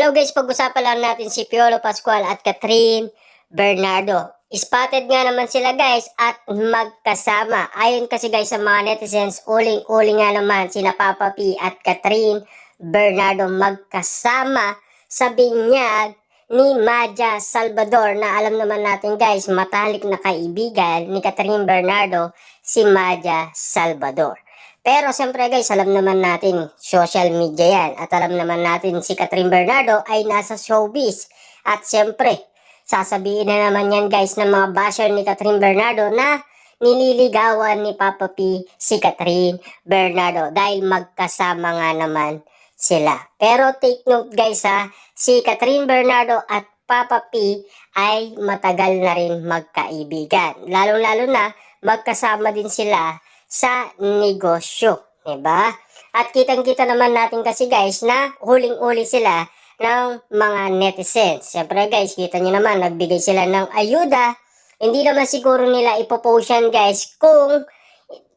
Hello guys, pag-usapan lang natin si Piolo Pascual at Catherine Bernardo. Spotted nga naman sila guys at magkasama. Ayon kasi guys sa mga netizens, uling-uling nga naman sina Papa P at Catherine Bernardo magkasama sa binyag ni Maja Salvador, na alam naman natin guys, matalik na kaibigan ni Catherine Bernardo si Maja Salvador. Pero siyempre guys, alam naman natin, social media yan. At alam naman natin si Catherine Bernardo ay nasa showbiz. At siyempre, sasabihin na naman yan guys ng mga basher ni Catherine Bernardo na nililigawan ni Papa P si Catherine Bernardo dahil magkasama nga naman sila. Pero take note guys ha, si Catherine Bernardo at Papa P ay matagal na rin magkaibigan. Lalo-lalo na magkasama din sila sa negosyo, diba? At kitang-kita naman natin kasi guys na huling-uli sila ng mga netizens. Siyempre guys, kita nyo naman, nagbigay sila ng ayuda. Hindi naman siguro nila ipopost yan guys kung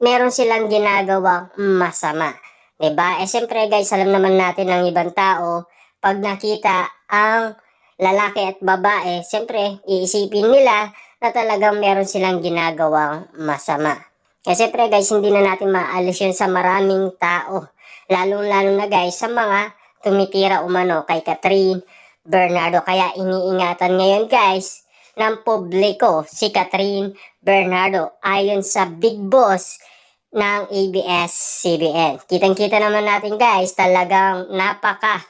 meron silang ginagawang masama, diba? Siyempre guys, alam naman natin ng ibang tao, pag nakita ang lalaki at babae, siyempre iisipin nila na talagang meron silang ginagawang masama. Kasi siyempre guys, hindi na natin maalis yun sa maraming tao. Lalong-lalo na guys sa mga tumitira umano kay Catherine Bernardo. Kaya iniingatan ngayon guys ng publiko si Catherine Bernardo ayon sa Big Boss ng ABS-CBN. Kitang-kita naman natin guys, talagang napaka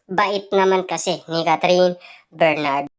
bait naman kasi ni Catherine Bernardo.